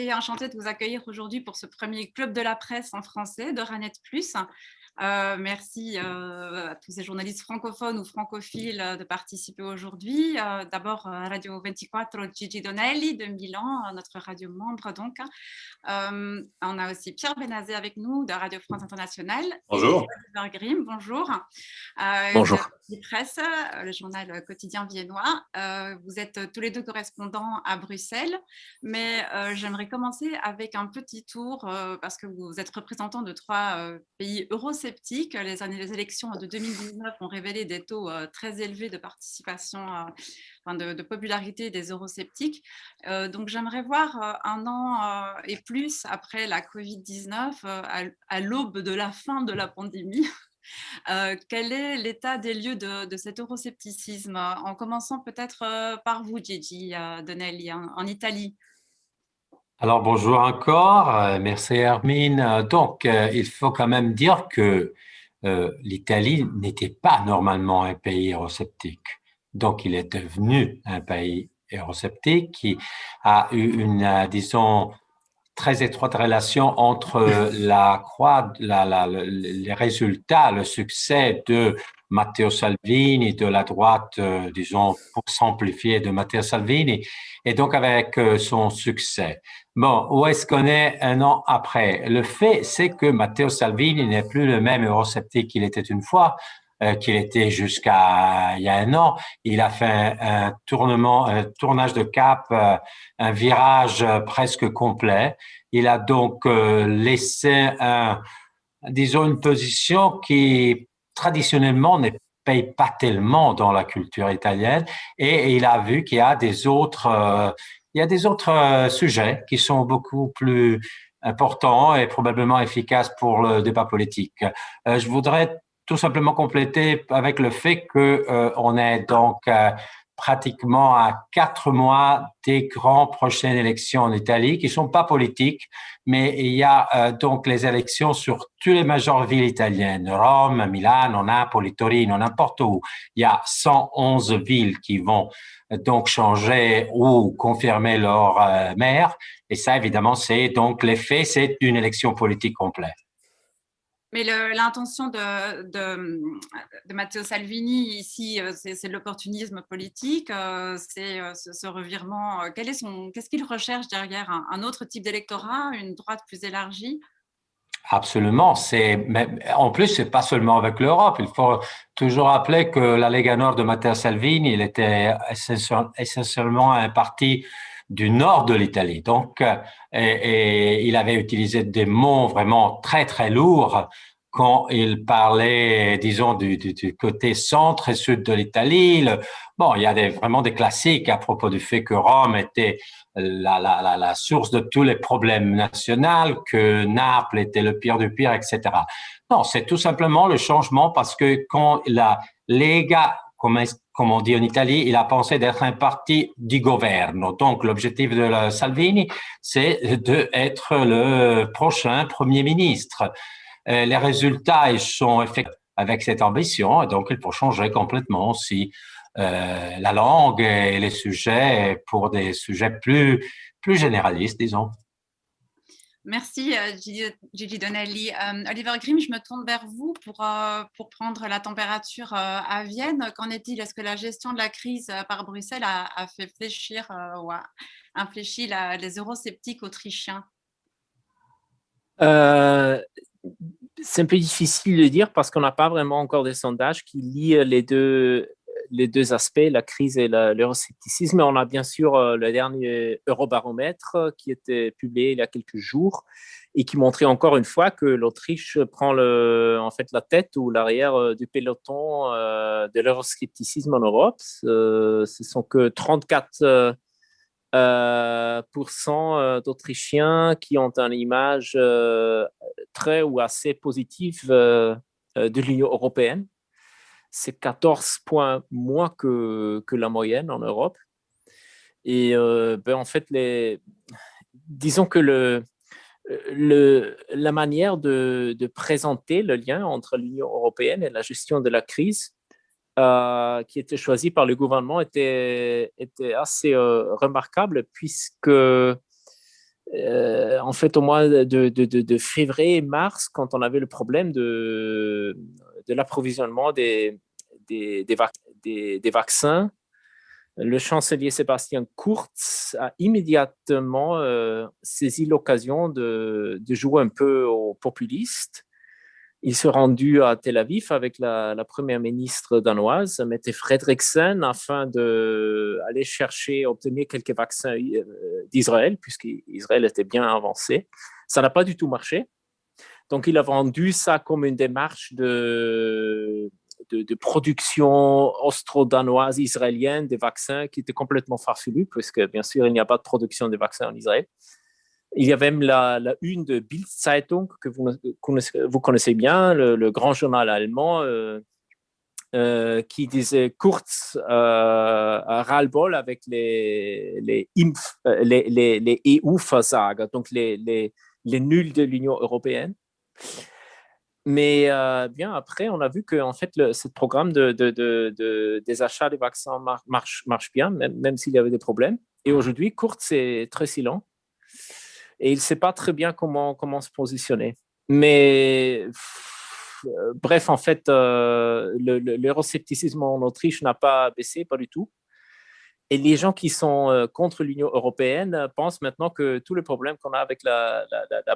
suis enchantée de vous accueillir aujourd'hui pour ce premier club de la presse en français de Ranet Plus. Merci à tous ces journalistes francophones ou francophiles de participer aujourd'hui. D'abord, Radio 24, Gigi Donelli de Milan, notre radio membre donc. On a aussi Pierre Benazé avec nous de Radio France Internationale. Bonjour. Et Oliver Grimm, bonjour. Bonjour. De Presse, le journal quotidien viennois. Vous êtes tous les deux correspondants à Bruxelles, mais j'aimerais commencer avec un petit tour parce que vous êtes représentants de trois pays eurosceptiques. Les élections de 2019 ont révélé des taux très élevés de participation, de popularité des eurosceptiques. Donc j'aimerais voir un an et plus après la Covid-19, à l'aube de la fin de la pandémie, quel est l'état des lieux de cet euroscepticisme, en commençant peut-être par vous, Gigi Donelli, en Italie. Alors bonjour encore, merci Hermine. Donc il faut quand même dire que l'Italie n'était pas normalement un pays eurosceptique. Donc il est devenu un pays eurosceptique qui a eu une, disons, très étroite relation entre les résultats, le succès de Matteo Salvini, de la droite, disons, pour simplifier, de Matteo Salvini, et donc avec son succès. Bon, où est-ce qu'on est un an après? Le fait, c'est que Matteo Salvini n'est plus le même eurosceptique qu'il était une fois, qu'il était jusqu'à il y a un an. Il a fait un tournage de cap, un virage presque complet. Il a donc laissé disons, une position qui traditionnellement ne paye pas tellement dans la culture italienne, et il a vu qu'il y a des autres sujets qui sont beaucoup plus importants et probablement efficaces pour le débat politique. Je voudrais tout simplement compléter avec le fait que on est donc pratiquement à 4 mois des grandes prochaines élections en Italie, qui sont pas politiques, mais il y a donc les élections sur toutes les majeures villes italiennes, Rome, Milano, Napoli, Torino, n'importe où. Il y a 111 villes qui vont donc changer ou confirmer leur maire, et ça, évidemment, c'est donc l'effet, c'est une élection politique complète. Mais l'intention de Matteo Salvini ici, c'est l'opportunisme politique, c'est ce revirement. Qu'est-ce qu'il recherche derrière un autre type d'électorat, une droite plus élargie? Absolument. En plus, c'est pas seulement avec l'Europe. Il faut toujours rappeler que la Lega Nord de Matteo Salvini, il était essentiellement un parti du nord de l'Italie. Donc, et il avait utilisé des mots vraiment très, très lourds quand il parlait, disons, du côté centre et sud de l'Italie. Bon, il y a vraiment des classiques à propos du fait que Rome était la source de tous les problèmes nationaux, que Naples était le pire du pire, etc. Non, c'est tout simplement le changement parce que quand la Lega, comme on dit en Italie, il a pensé d'être un parti du governo. Donc, l'objectif de Salvini, c'est d'être le prochain Premier ministre. Les résultats, ils sont effectifs avec cette ambition, et donc il faut changer complètement aussi la langue et les sujets pour des sujets plus généralistes, disons. Merci Gigi Donelli. Oliver Grimm, je me tourne vers vous pour prendre la température à Vienne. Qu'en est-il? Est-ce que la gestion de la crise par Bruxelles a fait fléchir ou a infléchi les eurosceptiques autrichiens? C'est un peu difficile de dire parce qu'on n'a pas vraiment encore des sondages qui lient les deux aspects, la crise et l'euroscepticisme. On a bien sûr le dernier Eurobaromètre qui était publié il y a quelques jours et qui montrait encore une fois que l'Autriche prend en fait la tête ou l'arrière du peloton de l'euroscepticisme en Europe. Ce sont que 34 d'Autrichiens qui ont une image très ou assez positive de l'Union européenne. C'est 14 points moins que la moyenne en Europe. Et en fait, disons que la manière de présenter le lien entre l'Union européenne et la gestion de la crise qui était choisie par le gouvernement était assez remarquable puisque en fait, au mois de février et mars, quand on avait le problème de l'approvisionnement des vaccins, le chancelier Sébastien Kurz a immédiatement saisi l'occasion de jouer un peu aux populistes. Il s'est rendu à Tel Aviv avec la première ministre danoise, Mette Frederiksen, afin d'aller chercher, obtenir quelques vaccins d'Israël, puisqu'Israël était bien avancé. Ça n'a pas du tout marché. Donc, il a vendu ça comme une démarche de production austro-danoise israélienne des vaccins qui était complètement farfelue, puisque bien sûr, il n'y a pas de production de vaccins en Israël. Il y avait même la une de Bild Zeitung, que vous connaissez bien, le grand journal allemand, qui disait Kurz ras-le-bol avec les EU-Versager, donc les nuls de l'Union européenne. Mais bien après, on a vu que en fait, ce programme des achats des vaccins marche bien, même s'il y avait des problèmes. Et aujourd'hui, Kurz est très silent et il ne sait pas très bien comment se positionner. Mais bref, en fait, l'euroscepticisme en Autriche n'a pas baissé, pas du tout. Et les gens qui sont contre l'Union européenne pensent maintenant que tous les problèmes qu'on a avec la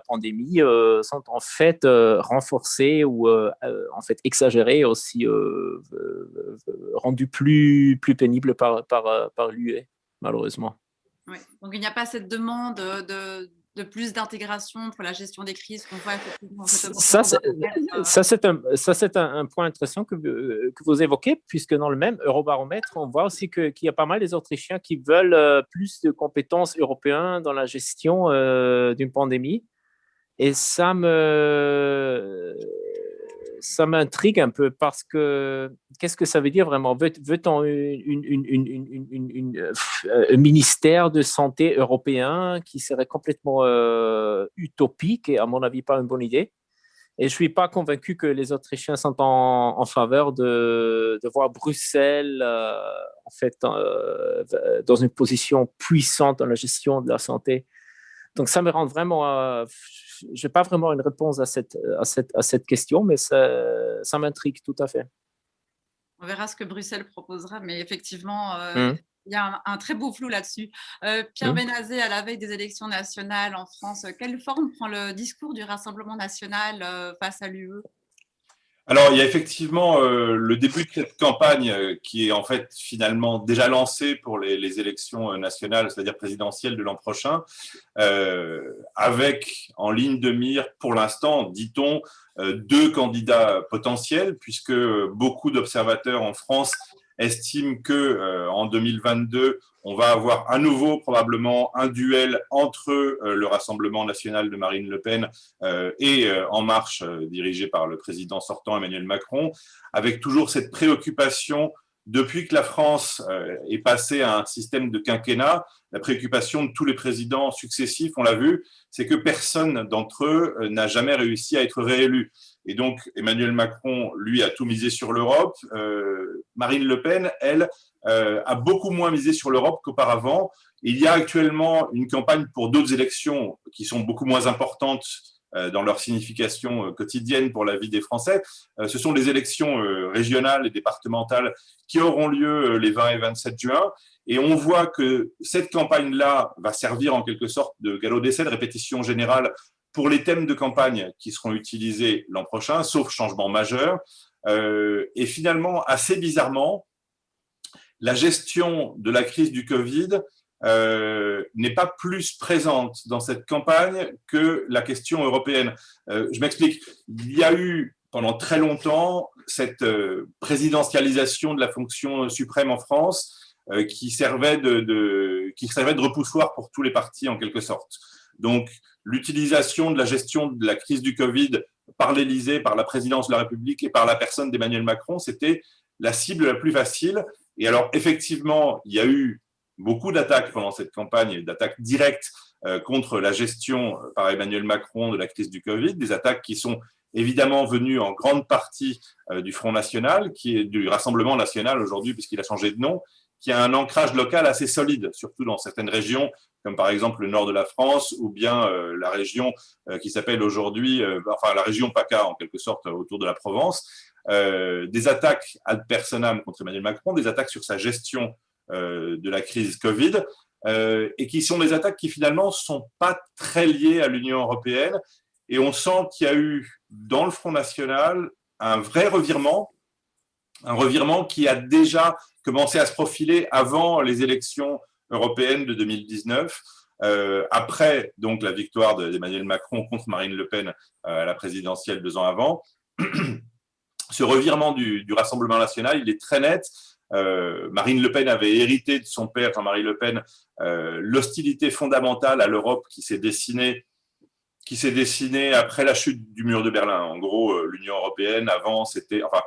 pandémie sont en fait renforcés ou en fait exagérés, aussi rendus plus pénibles par l'UE, malheureusement. Oui. Donc, il n'y a pas cette demande de plus d'intégration pour la gestion des crises qu'on voit effectivement. Ça, c'est un point intéressant que vous évoquez, puisque dans le même Eurobaromètre, on voit aussi qu'il y a pas mal des Autrichiens qui veulent plus de compétences européennes dans la gestion d'une pandémie. Et ça m'intrigue un peu, parce que qu'est-ce que ça veut dire vraiment? Veut-on un ministère de santé européen qui serait complètement utopique et à mon avis pas une bonne idée? Et je ne suis pas convaincu que les Autrichiens sont en faveur de voir Bruxelles en fait, dans une position puissante dans la gestion de la santé. Donc, ça me rend vraiment... je n'ai pas vraiment une réponse à cette question, mais ça m'intrigue tout à fait. On verra ce que Bruxelles proposera, mais effectivement, il y a un très beau flou là-dessus. Pierre Benazet, à la veille des élections nationales en France, quelle forme prend le discours du Rassemblement national face à l'UE? Alors, il y a effectivement le début de cette campagne qui est en fait finalement déjà lancée pour les élections nationales, c'est-à-dire présidentielles de l'an prochain, avec en ligne de mire, pour l'instant, dit-on, deux candidats potentiels, puisque beaucoup d'observateurs en France estiment que en 2022, on va avoir à nouveau probablement un duel entre le Rassemblement national de Marine Le Pen et En Marche, dirigé par le président sortant Emmanuel Macron, avec toujours cette préoccupation, depuis que la France est passée à un système de quinquennat, la préoccupation de tous les présidents successifs, on l'a vu, c'est que personne d'entre eux n'a jamais réussi à être réélu. Et donc, Emmanuel Macron, lui, a tout misé sur l'Europe. Marine Le Pen, elle, a beaucoup moins misé sur l'Europe qu'auparavant. Il y a actuellement une campagne pour d'autres élections qui sont beaucoup moins importantes dans leur signification quotidienne pour la vie des Français. Ce sont les élections régionales et départementales qui auront lieu les 20 et 27 juin. Et on voit que cette campagne-là va servir en quelque sorte de galop d'essai, de répétition générale pour les thèmes de campagne qui seront utilisés l'an prochain, sauf changement majeur. Et finalement, assez bizarrement, la gestion de la crise du Covid n'est pas plus présente dans cette campagne que la question européenne. Je m'explique. Il y a eu pendant très longtemps cette présidentialisation de la fonction suprême en France qui servait de repoussoir pour tous les partis en quelque sorte. Donc, l'utilisation de la gestion de la crise du Covid par l'Élysée, par la présidence de la République et par la personne d'Emmanuel Macron, c'était la cible la plus facile. Et alors, effectivement, il y a eu beaucoup d'attaques pendant cette campagne, d'attaques directes contre la gestion par Emmanuel Macron de la crise du Covid, des attaques qui sont évidemment venues en grande partie du Front National, qui est du Rassemblement National aujourd'hui, puisqu'il a changé de nom, qui a un ancrage local assez solide, surtout dans certaines régions comme par exemple le nord de la France, ou bien la région qui s'appelle aujourd'hui, enfin la région PACA en quelque sorte autour de la Provence, des attaques ad personam contre Emmanuel Macron, des attaques sur sa gestion de la crise Covid, et qui sont des attaques qui finalement ne sont pas très liées à l'Union européenne. Et on sent qu'il y a eu dans le Front National un vrai revirement, un revirement qui a déjà commencé à se profiler avant les élections européennes de 2019, après donc la victoire d'Emmanuel Macron contre Marine Le Pen à la présidentielle 2 ans avant. Ce revirement du Rassemblement national, il est très net. Marine Le Pen avait hérité de son père, Jean-Marie Le Pen, l'hostilité fondamentale à l'Europe qui s'est dessinée après la chute du mur de Berlin. En gros, l'Union européenne, avant, c'était, enfin,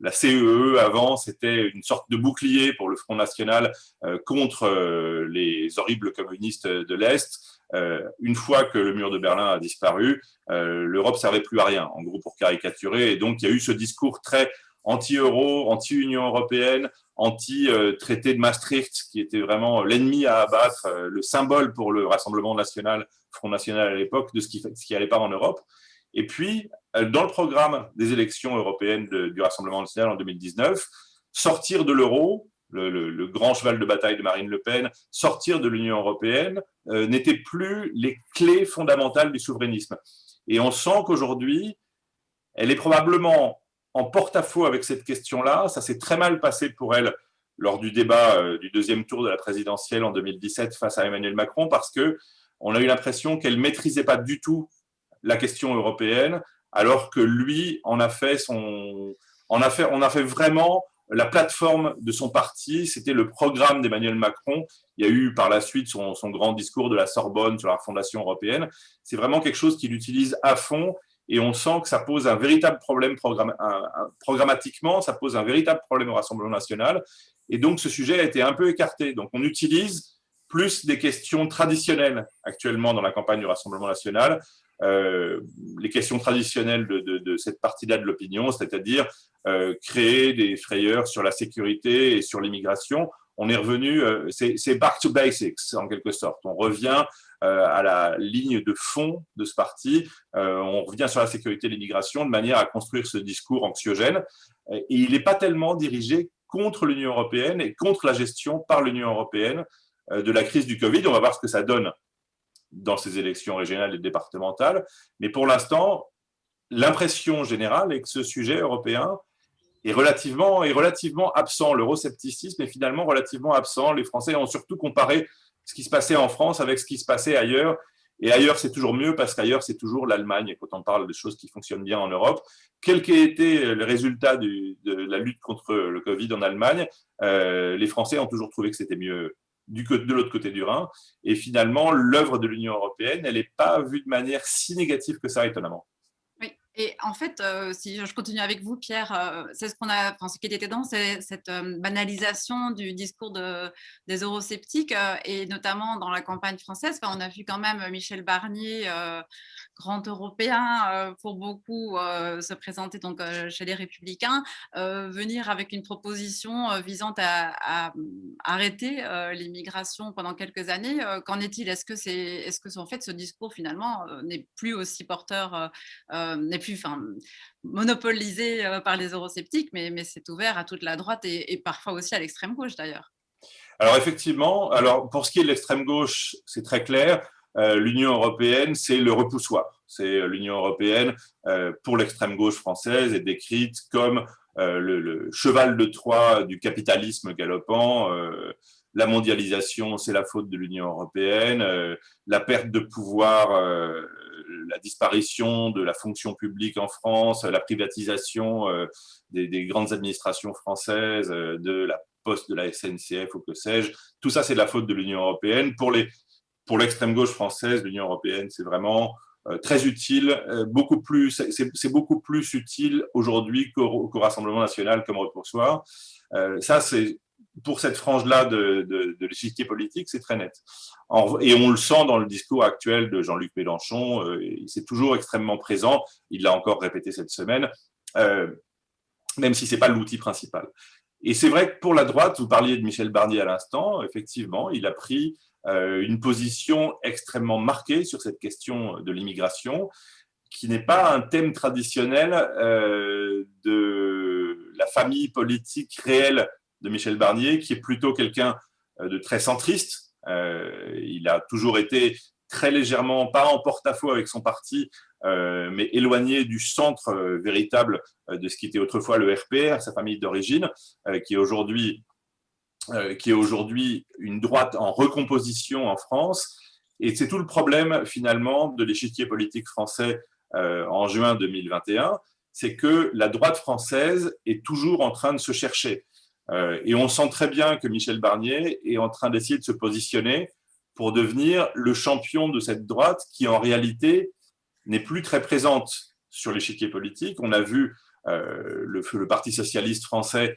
la CEE, avant, c'était une sorte de bouclier pour le Front National contre les horribles communistes de l'Est. Une fois que le mur de Berlin a disparu, l'Europe ne servait plus à rien, en gros, pour caricaturer. Et donc, il y a eu ce discours très anti-euro, anti-Union européenne, anti-traité de Maastricht, qui était vraiment l'ennemi à abattre, le symbole pour le Rassemblement national, Front National à l'époque, de ce qui n'allait pas en Europe. Et puis, dans le programme des élections européennes du Rassemblement national en 2019, sortir de l'euro, le grand cheval de bataille de Marine Le Pen, sortir de l'Union européenne, n'était plus les clés fondamentales du souverainisme. Et on sent qu'aujourd'hui, elle est probablement en porte-à-faux avec cette question-là. Ça s'est très mal passé pour elle lors du débat du deuxième tour de la présidentielle en 2017 face à Emmanuel Macron, parce qu'on a eu l'impression qu'elle ne maîtrisait pas du tout la question européenne, alors que lui on a fait vraiment la plateforme de son parti. C'était le programme d'Emmanuel Macron. Il y a eu par la suite son grand discours de la Sorbonne sur la Fondation européenne. C'est vraiment quelque chose qu'il utilise à fond, et on sent que ça pose un véritable problème programmatiquement, ça pose un véritable problème au Rassemblement national, et donc ce sujet a été un peu écarté. Donc on utilise plus des questions traditionnelles actuellement dans la campagne du Rassemblement national, les questions traditionnelles de cette partie-là de l'opinion, c'est-à-dire créer des frayeurs sur la sécurité et sur l'immigration. On est revenu, c'est back to basics en quelque sorte. On revient à la ligne de fond de ce parti. On revient sur la sécurité et l'immigration de manière à construire ce discours anxiogène. Et il n'est pas tellement dirigé contre l'Union européenne et contre la gestion par l'Union européenne de la crise du Covid. On va voir ce que ça donne dans ces élections régionales et départementales. Mais pour l'instant, l'impression générale est que ce sujet européen est relativement absent. L'euroscepticisme est finalement relativement absent. Les Français ont surtout comparé ce qui se passait en France avec ce qui se passait ailleurs. Et ailleurs, c'est toujours mieux parce qu'ailleurs, c'est toujours l'Allemagne. Et quand on parle de choses qui fonctionnent bien en Europe, quel qu'ait été le résultat de la lutte contre le Covid en Allemagne, les Français ont toujours trouvé que c'était mieux de l'autre côté du Rhin. Et finalement, l'œuvre de l'Union européenne, elle n'est pas vue de manière si négative que ça, étonnamment. Oui, et en fait, si je continue avec vous, Pierre, c'est ce qui était étonnant, c'est cette banalisation du discours des eurosceptiques, et notamment dans la campagne française. Enfin, on a vu quand même Michel Barnier, grand européen pour beaucoup, se présenter donc chez les Républicains, venir avec une proposition visant à arrêter l'immigration pendant quelques années. Qu'en est-il? Est-ce que en fait ce discours finalement n'est plus aussi porteur, n'est plus monopolisé par les eurosceptiques, mais c'est ouvert à toute la droite et parfois aussi à l'extrême gauche d'ailleurs? Alors effectivement, pour ce qui est de l'extrême gauche, c'est très clair. L'Union européenne, c'est le repoussoir. C'est l'Union européenne, pour l'extrême gauche française, est décrite comme le cheval de Troie du capitalisme galopant. La mondialisation, c'est la faute de l'Union européenne. La perte de pouvoir, la disparition de la fonction publique en France, la privatisation des grandes administrations françaises, de la Poste, de la SNCF ou que sais-je, tout ça, c'est de la faute de l'Union européenne. Pour l'extrême gauche française, l'Union européenne, c'est vraiment très utile, c'est beaucoup plus utile aujourd'hui qu'au Rassemblement national comme repoussoir. Ça, c'est pour cette frange-là de l'échiquier politique, c'est très net. Et on le sent dans le discours actuel de Jean-Luc Mélenchon, c'est toujours extrêmement présent, il l'a encore répété cette semaine, même si ce n'est pas l'outil principal. Et c'est vrai que pour la droite, vous parliez de Michel Barnier à l'instant, effectivement, il a pris une position extrêmement marquée sur cette question de l'immigration, qui n'est pas un thème traditionnel de la famille politique réelle de Michel Barnier, qui est plutôt quelqu'un de très centriste. Il a toujours été très légèrement, pas en porte-à-faux avec son parti, mais éloigné du centre véritable de ce qui était autrefois le RPR, sa famille d'origine, qui est aujourd'hui une droite en recomposition en France. Et c'est tout le problème, finalement, de l'échiquier politique français en juin 2021, c'est que la droite française est toujours en train de se chercher. Et on sent très bien que Michel Barnier est en train d'essayer de se positionner pour devenir le champion de cette droite qui, en réalité, n'est plus très présente sur l'échiquier politique. On a vu le Parti socialiste français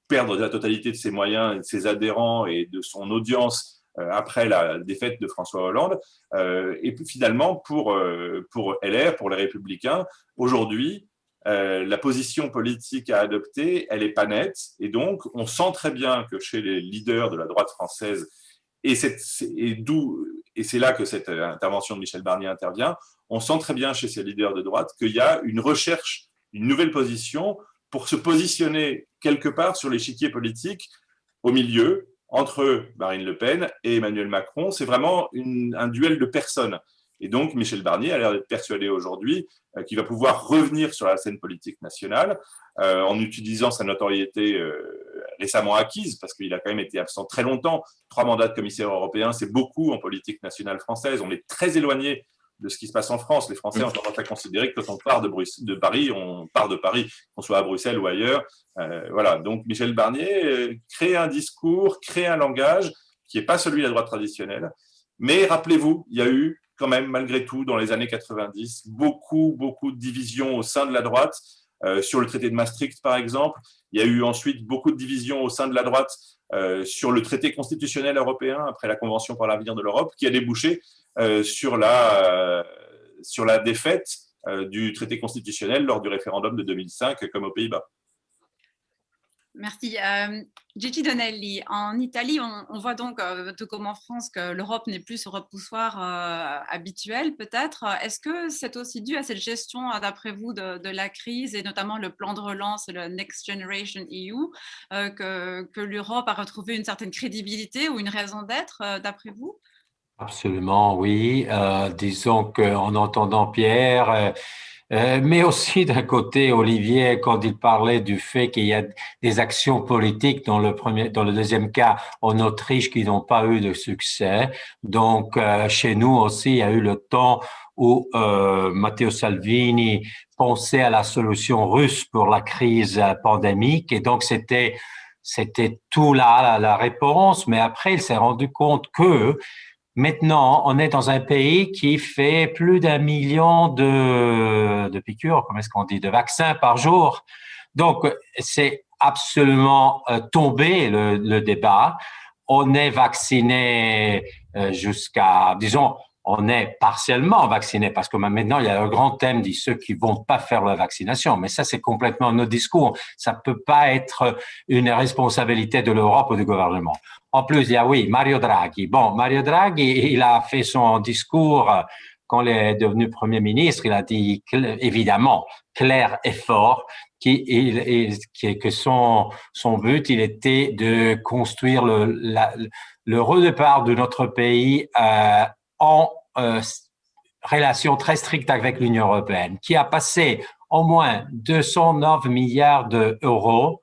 perdre la totalité de ses moyens, de ses adhérents et de son audience après la défaite de François Hollande. Et puis finalement, pour LR, pour les Républicains, aujourd'hui, la position politique à adopter, elle n'est pas nette. Et donc, on sent très bien que chez les leaders de la droite française, et c'est là que cette intervention de Michel Barnier intervient, on sent très bien chez ces leaders de droite qu'il y a une recherche, une nouvelle position pour se positionner quelque part sur l'échiquier politique au milieu, entre Marine Le Pen et Emmanuel Macron. C'est vraiment un duel de personnes. Et donc, Michel Barnier a l'air d'être persuadé aujourd'hui qu'il va pouvoir revenir sur la scène politique nationale en utilisant sa notoriété récemment acquise, parce qu'il a quand même été absent très longtemps. 3 mandats de commissaire européen, c'est beaucoup en politique nationale française. On est très éloigné de ce qui se passe en France. Les Français ont tendance à considérer que quand on part de Paris, on part de Paris, qu'on soit à Bruxelles ou ailleurs. Voilà. Donc, Michel Barnier crée un discours, crée un langage qui n'est pas celui de la droite traditionnelle. Mais rappelez-vous, il y a eu quand même, malgré tout, dans les années 90, beaucoup de divisions au sein de la droite, sur le traité de Maastricht, par exemple. Il y a eu ensuite beaucoup de divisions au sein de la droite sur le traité constitutionnel européen, après la Convention pour l'avenir de l'Europe, qui a débouché sur la défaite du traité constitutionnel lors du référendum de 2005, comme aux Pays-Bas. Merci. Gigi Donelli, en Italie, on voit donc, tout comme en France, que l'Europe n'est plus ce repoussoir habituel, peut-être. Est-ce que c'est aussi dû à cette gestion, d'après vous, de la crise et notamment le plan de relance, le Next Generation EU, que l'Europe a retrouvé une certaine crédibilité ou une raison d'être, d'après vous? Absolument, oui. Disons qu'en entendant Pierre, mais aussi d'un côté, Olivier, quand il parlait du fait qu'il y a des actions politiques dans le deuxième cas en Autriche qui n'ont pas eu de succès. Donc, chez nous aussi, il y a eu le temps où Matteo Salvini pensait à la solution russe pour la crise pandémique, et donc c'était tout là la réponse. Mais après, il s'est rendu compte que maintenant, on est dans un pays qui fait plus d'1 million de piqûres, comment est-ce qu'on dit, de vaccins par jour. Donc, c'est absolument tombé le débat. On est vacciné jusqu'à, disons, on est partiellement vacciné parce que maintenant, il y a un grand thème de ceux qui vont pas faire la vaccination. Mais ça, c'est complètement notre discours. Ça peut pas être une responsabilité de l'Europe ou du gouvernement. En plus, il y a, oui, Mario Draghi. Bon, Mario Draghi, il a fait son discours quand il est devenu Premier ministre. Il a dit, évidemment, clair et fort, que son but, il était de construire le redépart de notre pays en relation très stricte avec l'Union européenne, qui a passé au moins 209 milliards d'euros.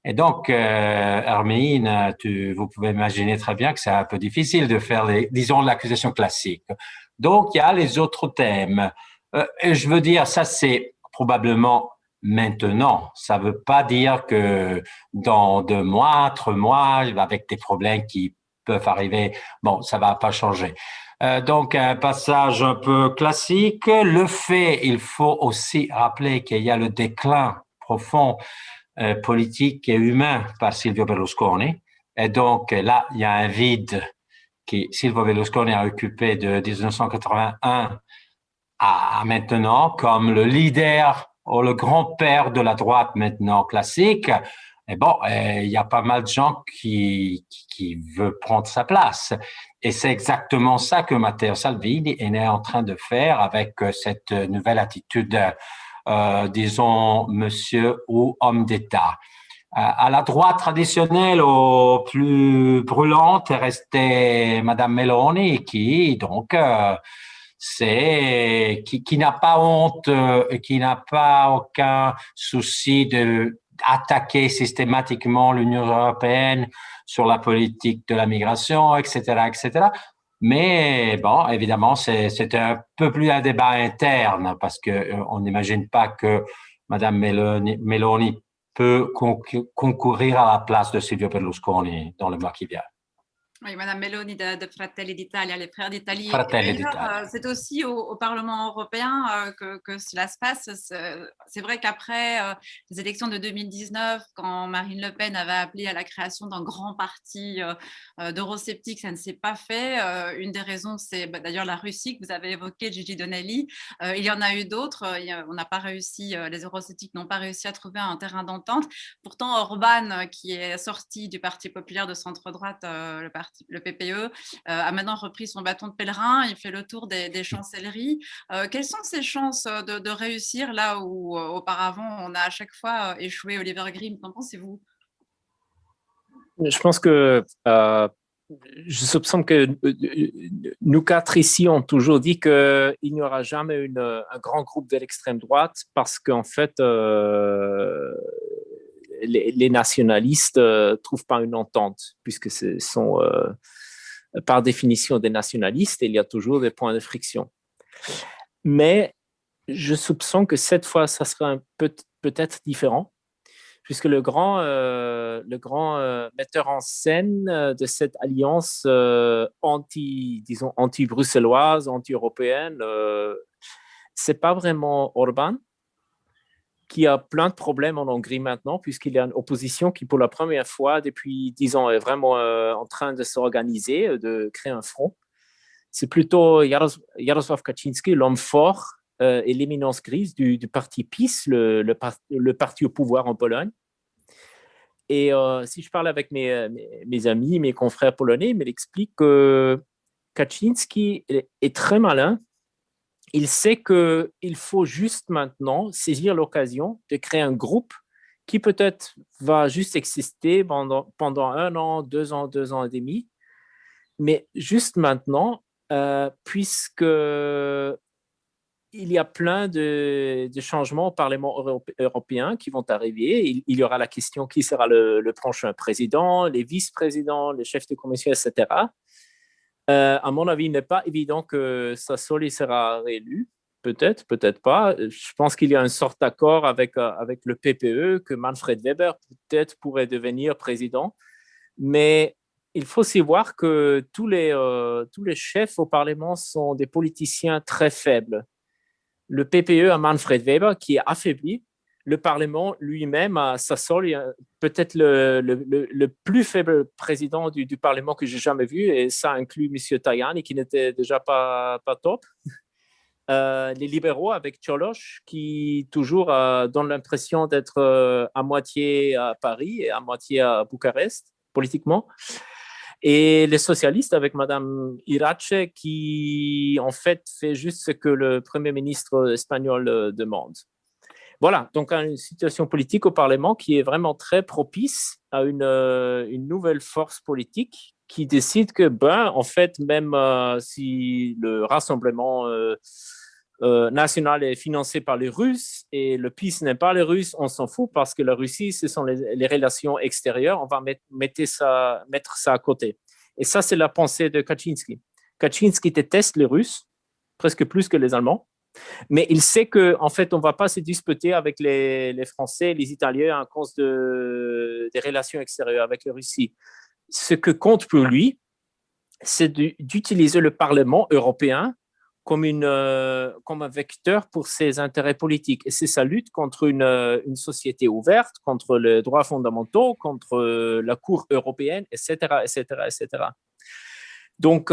Et donc, Hermine, vous pouvez imaginer très bien que c'est un peu difficile de faire disons, l'accusation classique. Donc, il y a les autres thèmes. Et je veux dire, ça, c'est probablement maintenant. Ça veut pas dire que dans 2 mois, 3 mois, avec des problèmes qui peuvent arriver, bon, ça va pas changer. Donc, un passage un peu classique. Le fait, il faut aussi rappeler qu'il y a le déclin profond politique et humain par Silvio Berlusconi. Et donc, là, il y a un vide que Silvio Berlusconi a occupé de 1981 à maintenant comme le leader ou le grand-père de la droite maintenant classique. Et bon, il y a pas mal de gens qui veulent prendre sa place. Et c'est exactement ça que Matteo Salvini est en train de faire avec cette nouvelle attitude, disons, monsieur ou homme d'État. À la droite traditionnelle, au plus brûlante, est restée Madame Meloni, qui donc qui n'a pas honte, qui n'a pas aucun souci de attaquer systématiquement l'Union européenne sur la politique de la migration, etc., etc. Mais bon, évidemment, c'est un peu plus un débat interne parce que on n'imagine pas que Madame Meloni peut concourir à la place de Silvio Berlusconi dans le mois qui vient. Oui, Madame Meloni de Fratelli d'Italia, les Frères d'Italie. Fratelli d'Italia. C'est aussi au Parlement européen que cela se passe. C'est vrai qu'après les élections de 2019, quand Marine Le Pen avait appelé à la création d'un grand parti d'eurosceptiques, ça ne s'est pas fait. Une des raisons, c'est d'ailleurs la Russie que vous avez évoquée, Gigi Donnelly. Il y en a eu d'autres. On n'a pas réussi, les eurosceptiques n'ont pas réussi à trouver un terrain d'entente. Pourtant, Orban, qui est sorti du Parti populaire de centre-droite, le PPE, a maintenant repris son bâton de pèlerin, il fait le tour des chancelleries. Quelles sont ses chances de réussir là où auparavant on a à chaque fois échoué? Oliver Grimm, qu'en pensez-vous? Je pense que je soupçonne que nous quatre ici ont toujours dit qu'il n'y aura jamais un grand groupe de l'extrême droite parce qu'en fait, les nationalistes ne trouvent pas une entente, puisque ce sont par définition des nationalistes et il y a toujours des points de friction. Mais je soupçonne que cette fois, ça sera peut-être différent, puisque le grand metteur en scène de cette alliance anti-bruxelloise, anti-européenne, c'est pas vraiment Orban, qui a plein de problèmes en Hongrie maintenant, puisqu'il y a une opposition qui, pour la première fois depuis 10 ans, est vraiment en train de s'organiser, de créer un front. C'est plutôt Jarosław Kaczynski, l'homme fort et l'éminence grise du parti PiS, le parti au pouvoir en Pologne. Et si je parle avec mes amis, mes confrères polonais, ils m'expliquent que Kaczynski est très malin. Il sait qu'il faut juste maintenant saisir l'occasion de créer un groupe qui peut-être va juste exister pendant 1 an, 2 ans, 2 ans et demi, mais juste maintenant, puisque il y a plein de changements au Parlement européen qui vont arriver. Il y aura la question qui sera le prochain président, les vice-présidents, les chefs de commission, etc. À mon avis, il n'est pas évident que Sassoli sera réélu. Peut-être, peut-être pas. Je pense qu'il y a une sorte d'accord avec le PPE, que Manfred Weber peut-être pourrait devenir président. Mais il faut aussi voir que tous les chefs au Parlement sont des politiciens très faibles. Le PPE a Manfred Weber qui est affaibli. Le Parlement lui-même a Sassoli, peut-être le plus faible président du Parlement que j'ai jamais vu, et ça inclut M. Tajani qui n'était déjà pas top. Les libéraux avec Cioloş qui toujours donne l'impression d'être à moitié à Paris et à moitié à Bucarest politiquement. Et les socialistes avec Mme Irache qui en fait fait juste ce que le Premier ministre espagnol demande. Voilà, donc une situation politique au Parlement qui est vraiment très propice à une nouvelle force politique qui décide que, en fait, même si le Rassemblement national est financé par les Russes et le PiS n'est pas les Russes, on s'en fout parce que la Russie, ce sont les relations extérieures, on va mettre ça à côté. Et ça, c'est la pensée de Kaczynski. Kaczynski déteste les Russes, presque plus que les Allemands. Mais il sait qu'en fait, on ne va pas se disputer avec les Français et les Italiens à cause des relations extérieures avec la Russie. Ce que compte pour lui, c'est d'utiliser le Parlement européen comme un vecteur pour ses intérêts politiques. Et c'est sa lutte contre une société ouverte, contre les droits fondamentaux, contre la Cour européenne, etc., etc., etc. Donc,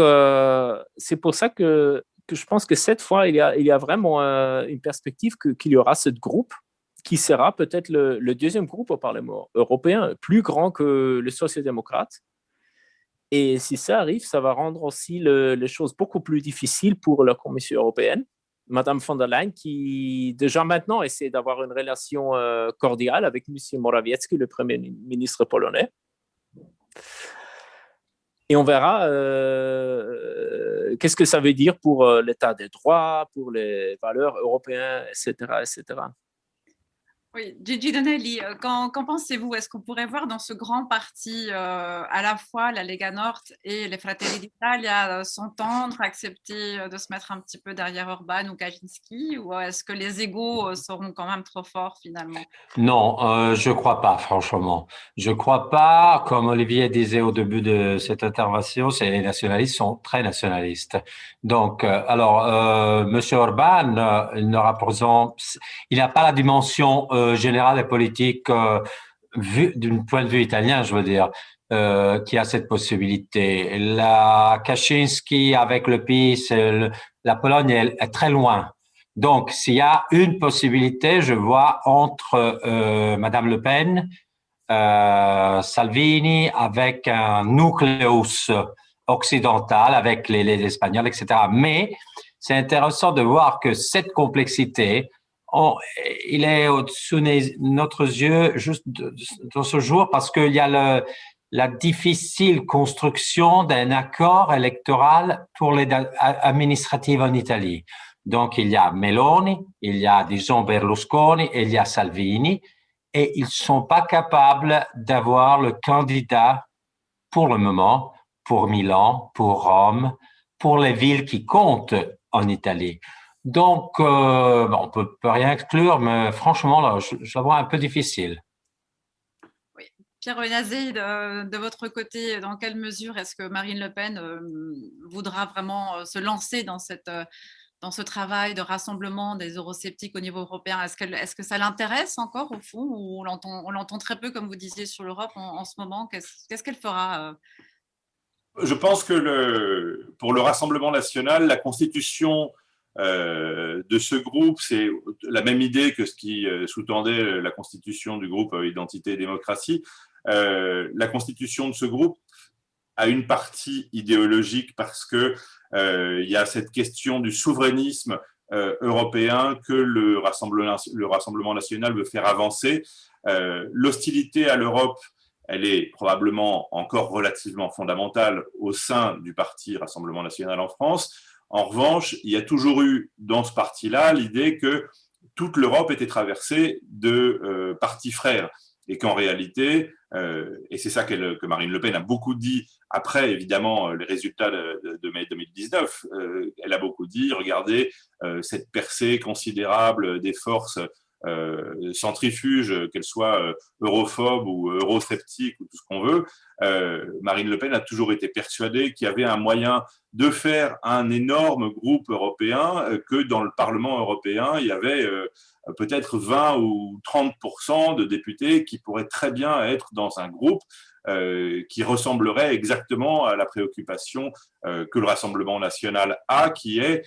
c'est pour ça que je pense que cette fois, il y a vraiment une perspective qu'il y aura ce groupe qui sera peut-être le deuxième groupe au Parlement européen, plus grand que les social-démocrates. Et si ça arrive, ça va rendre aussi les choses beaucoup plus difficiles pour la Commission européenne. Madame von der Leyen, qui déjà maintenant essaie d'avoir une relation cordiale avec M. Morawiecki, le Premier ministre polonais. Et on verra qu'est-ce que ça veut dire pour l'état des droits, pour les valeurs européennes, etc., etc. Oui, Gigi Donnelly, qu'en pensez-vous? Est-ce qu'on pourrait voir dans ce grand parti à la fois la Lega Nord et les Fratelli d'Italia s'entendre, accepter de se mettre un petit peu derrière Orban ou Kaczynski, ou est-ce que les égos seront quand même trop forts finalement? Non, je crois pas, franchement. Je crois pas, comme Olivier disait au début de cette intervention, les nationalistes sont très nationalistes. Donc, Monsieur Orban, il ne représente, il n'a pas la dimension générale et politique vue d'un point de vue italien, je veux dire, qui a cette possibilité. La Kaczynski avec le PiS, la Pologne est très loin. Donc, s'il y a une possibilité, je vois entre Madame Le Pen, Salvini, avec un nucléus occidental, avec les Espagnols, etc. Mais c'est intéressant de voir que cette complexité, il est au-dessus de notre yeux juste dans ce jour parce qu'il y a la difficile construction d'un accord électoral pour les administratives en Italie. Donc, il y a Meloni, il y a, disons, Berlusconi, et il y a Salvini, et ils ne sont pas capables d'avoir le candidat pour le moment, pour Milan, pour Rome, pour les villes qui comptent en Italie. Donc, on peut rien exclure, mais franchement, là, je la vois un peu difficile. Oui. Pierre Benazé, de votre côté, dans quelle mesure est-ce que Marine Le Pen voudra vraiment se lancer dans ce travail de rassemblement des eurosceptiques au niveau européen? Est-ce que ça l'intéresse encore au fond, ou on l'entend très peu, comme vous disiez, sur l'Europe en ce moment? Qu'est-ce qu'elle fera? Je pense que pour le Rassemblement national, la constitution de ce groupe, c'est la même idée que ce qui sous-tendait la constitution du groupe Identité et Démocratie. La constitution de ce groupe a une partie idéologique parce que il y a cette question du souverainisme européen que le Rassemblement national veut faire avancer. L'hostilité à l'Europe, elle est probablement encore relativement fondamentale au sein du parti Rassemblement national en France. En revanche, il y a toujours eu dans ce parti-là l'idée que toute l'Europe était traversée de partis frères et qu'en réalité, et c'est ça que Marine Le Pen a beaucoup dit après, évidemment, les résultats de mai 2019, elle a beaucoup dit, regardez, cette percée considérable des forces centrifuges, qu'elles soient europhobes ou eurosceptiques ou tout ce qu'on veut, Marine Le Pen a toujours été persuadée qu'il y avait un moyen de faire un énorme groupe européen, que dans le Parlement européen, il y avait peut-être 20 ou 30% de députés qui pourraient très bien être dans un groupe qui ressemblerait exactement à la préoccupation que le Rassemblement national a, qui est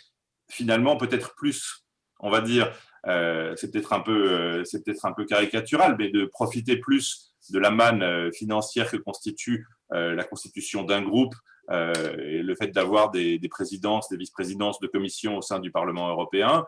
finalement peut-être plus, on va dire, c'est peut-être un peu caricatural, mais de profiter plus de la manne financière que constitue la constitution d'un groupe et le fait d'avoir des présidences, des vice-présidences de commissions au sein du Parlement européen,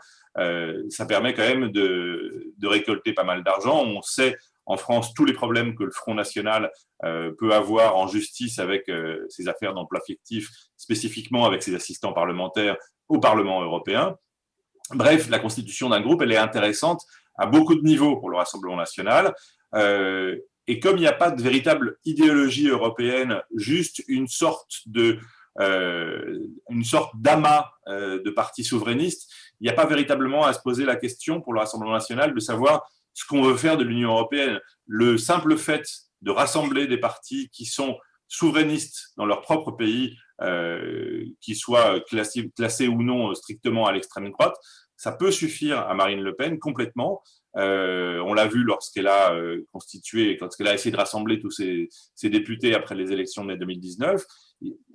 ça permet quand même de récolter pas mal d'argent. On sait en France tous les problèmes que le Front National peut avoir en justice avec ses affaires d'emploi fictif, spécifiquement avec ses assistants parlementaires au Parlement européen. Bref, la constitution d'un groupe, elle est intéressante à beaucoup de niveaux pour le Rassemblement national. Et comme il n'y a pas de véritable idéologie européenne, juste une sorte d'amas de partis souverainistes, il n'y a pas véritablement à se poser la question pour le Rassemblement national de savoir ce qu'on veut faire de l'Union européenne. Le simple fait de rassembler des partis qui sont souverainistes dans leur propre pays, qui soient classés ou non strictement à l'extrême droite, ça peut suffire à Marine Le Pen complètement. On l'a vu lorsqu'elle a constitué, lorsqu'elle a essayé de rassembler tous ses députés après les élections de mai 2019.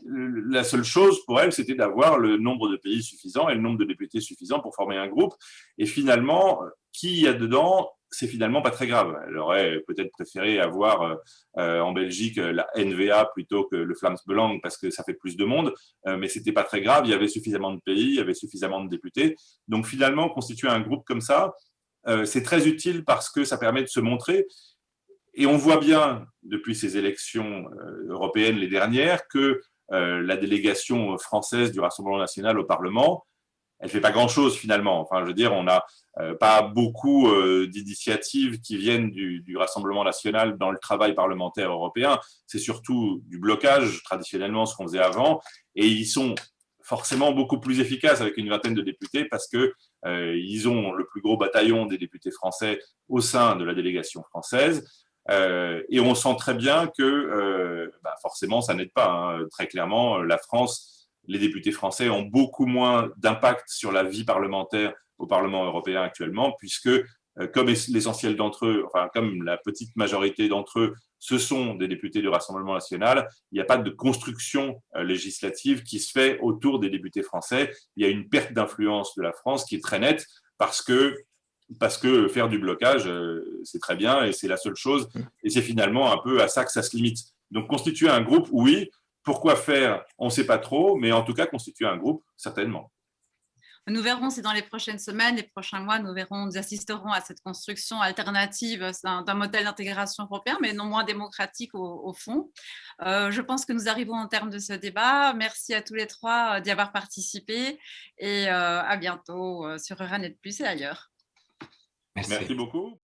La seule chose pour elle, c'était d'avoir le nombre de pays suffisant et le nombre de députés suffisant pour former un groupe. Et finalement, qui y a dedans? c'est finalement pas très grave. Elle aurait peut-être préféré avoir en Belgique la NVA plutôt que le Vlaams Belang parce que ça fait plus de monde, mais c'était pas très grave. Il y avait suffisamment de pays, il y avait suffisamment de députés. Donc finalement, constituer un groupe comme ça, c'est très utile parce que ça permet de se montrer. Et on voit bien, depuis ces élections européennes les dernières, que la délégation française du Rassemblement national au Parlement, elle ne fait pas grand-chose finalement. Enfin, je veux dire, on n'a pas beaucoup d'initiatives qui viennent du Rassemblement national dans le travail parlementaire européen. C'est surtout du blocage, traditionnellement, ce qu'on faisait avant. Et ils sont forcément beaucoup plus efficaces avec une vingtaine de députés parce qu'ils ont le plus gros bataillon des députés français au sein de la délégation française. Et on sent très bien que forcément, ça n'aide pas. Hein. Très clairement, la France, les députés français ont beaucoup moins d'impact sur la vie parlementaire au Parlement européen actuellement, puisque comme l'essentiel d'entre eux, enfin comme la petite majorité d'entre eux, ce sont des députés du Rassemblement national, il n'y a pas de construction législative qui se fait autour des députés français. Il y a une perte d'influence de la France qui est très nette parce que faire du blocage, c'est très bien et c'est la seule chose. Et c'est finalement un peu à ça que ça se limite. Donc, constituer un groupe, oui. Pourquoi faire, on ne sait pas trop, mais en tout cas, constituer un groupe, certainement. Nous verrons si dans les prochaines semaines, les prochains mois, nous assisterons à cette construction alternative d'un modèle d'intégration européen, mais non moins démocratique au fond. Je pense que nous arrivons au terme de ce débat. Merci à tous les trois d'y avoir participé et à bientôt sur Euranet Plus et ailleurs. Merci. Merci beaucoup.